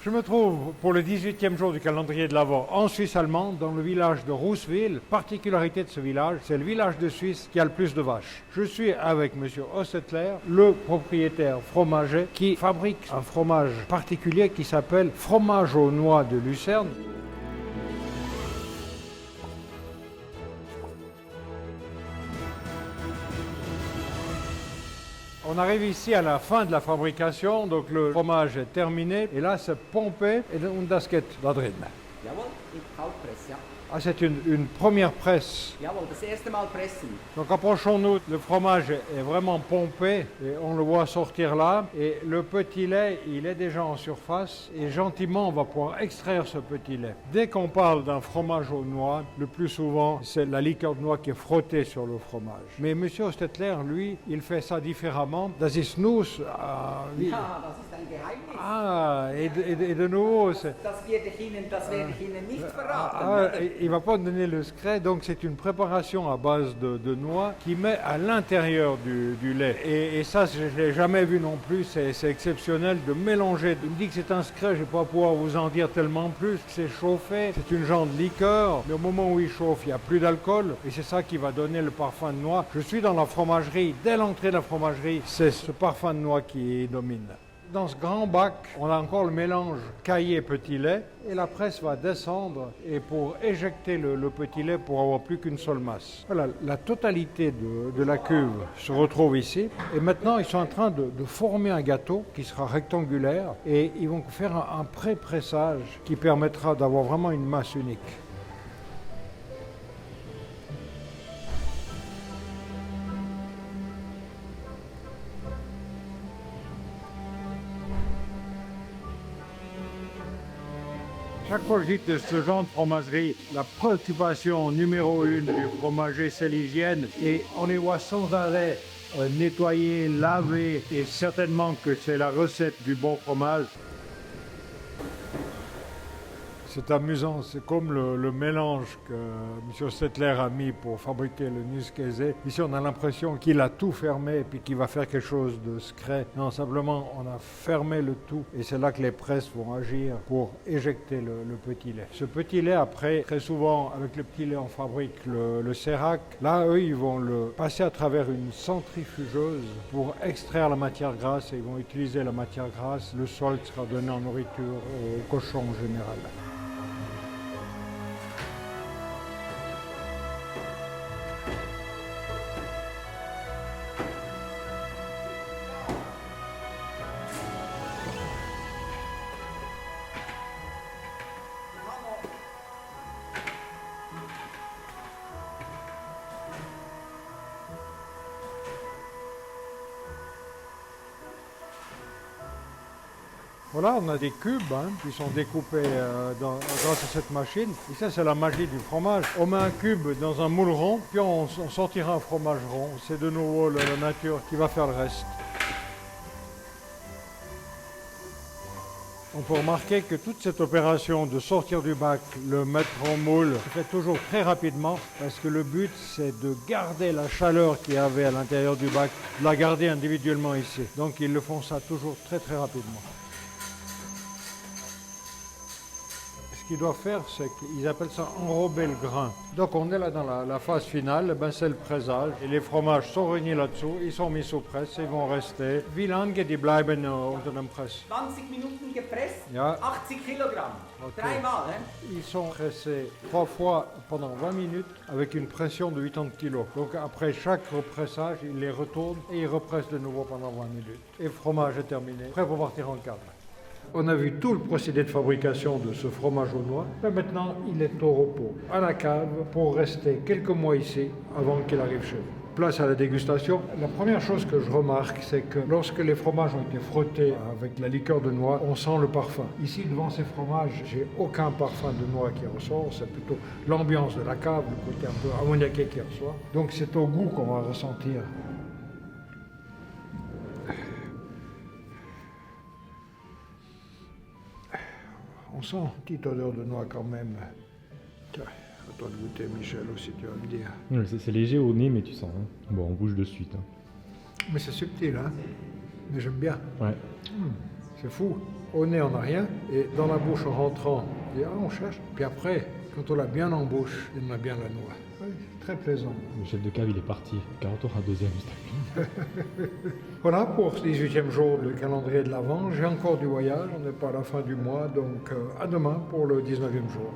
Je me trouve pour le 18e jour du calendrier de l'Avent en Suisse allemande, dans le village de Rousswil. Particularité de ce village, c'est le village de Suisse qui a le plus de vaches. Je suis avec M. Ossetler, le propriétaire fromager, qui fabrique un fromage particulier qui s'appelle fromage aux noix de Lucerne. On arrive ici à la fin de la fabrication, donc le fromage est terminé. Et là, c'est pompé et das geht da drin. Jawohl, in Kaltpress, ja. Ah, c'est une première presse. Jawohl, das erste Mal pressen. Donc approchons-nous, le fromage est vraiment pompé et on le voit sortir là. Et le petit lait, il est déjà en surface et gentiment, on va pouvoir extraire ce petit lait. Dès qu'on parle d'un fromage aux noix, le plus souvent, c'est la liqueur de noix qui est frottée sur le fromage. Mais M. Ostetler, lui, il fait ça différemment. Das ist Nuss. Ja, das ist ein Geheimnis. Ah, et de nouveau, c'est... Das werde ich Ihnen nicht verraten. Il ne va pas donner le secret, donc c'est une préparation à base de noix qui met à l'intérieur du lait. Et ça, je ne l'ai jamais vu non plus, c'est exceptionnel de mélanger. Il me dit que c'est un secret, je ne vais pas pouvoir vous en dire tellement plus. C'est chauffé, c'est une genre de liqueur, mais au moment où il chauffe, il n'y a plus d'alcool, et c'est ça qui va donner le parfum de noix. Je suis dans la fromagerie, dès l'entrée de la fromagerie, c'est ce parfum de noix qui domine. Dans ce grand bac, on a encore le mélange caillé petit lait et la presse va descendre et pour éjecter le petit lait pour avoir plus qu'une seule masse. Voilà, la totalité de la cuve se retrouve ici et maintenant ils sont en train de former un gâteau qui sera rectangulaire et ils vont faire un pré-pressage qui permettra d'avoir vraiment une masse unique. Chaque fois que je dis de ce genre de fromagerie, la préoccupation numéro 1 du fromager, c'est l'hygiène. Et on les voit sans arrêt nettoyer, laver, et certainement que c'est la recette du bon fromage. C'est amusant, c'est comme le mélange que M. Settler a mis pour fabriquer le Nusskäse. Ici, on a l'impression qu'il a tout fermé et puis qu'il va faire quelque chose de secret. Non, simplement, on a fermé le tout et c'est là que les presses vont agir pour éjecter le petit lait. Ce petit lait, après, très souvent, avec le petit lait, on fabrique le sérac. Là, eux, ils vont le passer à travers une centrifugeuse pour extraire la matière grasse et ils vont utiliser la matière grasse. Le sol sera donné en nourriture aux cochons en général. Voilà, on a des cubes qui sont découpés grâce à cette machine. Et ça, c'est la magie du fromage. On met un cube dans un moule rond, puis on sortira un fromage rond. C'est de nouveau la nature qui va faire le reste. On peut remarquer que toute cette opération de sortir du bac, le mettre en moule, se fait toujours très rapidement parce que le but, c'est de garder la chaleur qu'il y avait à l'intérieur du bac, de la garder individuellement ici. Donc, ils le font ça toujours très, très rapidement. Ce qu'ils doivent faire, c'est qu'ils appellent ça enrober le grain. Donc on est là dans la phase finale, c'est le pressage. Et les fromages sont réunis là-dessous, ils sont mis sous presse, ils vont rester. Wie lange die bleiben unter dem Press? 20 Minuten gepresst, Ja. 80 Kilogramm. Okay. Dreimal, hein? Ils sont pressés 3 fois pendant 20 minutes avec une pression de 80 kg. Donc après chaque repressage, ils les retournent et ils repressent de nouveau pendant 20 minutes. Et le fromage est terminé, prêt pour partir en cave. On a vu tout le procédé de fabrication de ce fromage aux noix. Mais maintenant, il est au repos, à la cave, pour rester quelques mois ici avant qu'il arrive chez vous. Place à la dégustation. La première chose que je remarque, c'est que lorsque les fromages ont été frottés avec la liqueur de noix, on sent le parfum. Ici, devant ces fromages, j'ai aucun parfum de noix qui ressort. C'est plutôt l'ambiance de la cave, le côté un peu ammoniaqué qui ressort. Donc c'est au goût qu'on va ressentir. On sent une petite odeur de noix quand même. Tiens, à toi de goûter, Michel, aussi, tu vas me dire. C'est léger au nez, mais tu sens. Hein. Bon, on bouge de suite. Hein. Mais c'est subtil, hein. Mais j'aime bien. Ouais. C'est fou. Au nez, on n'a rien. Et dans la bouche, en rentrant, on dit, ah, on cherche. Puis après, quand on l'a bien en bouche, on a bien la noix. Oui, très plaisant. Le chef de cave, il est parti. 40 heures à deuxième. Voilà pour ce 18e jour du calendrier de l'Avent. J'ai encore du voyage, on n'est pas à la fin du mois, donc à demain pour le 19e jour.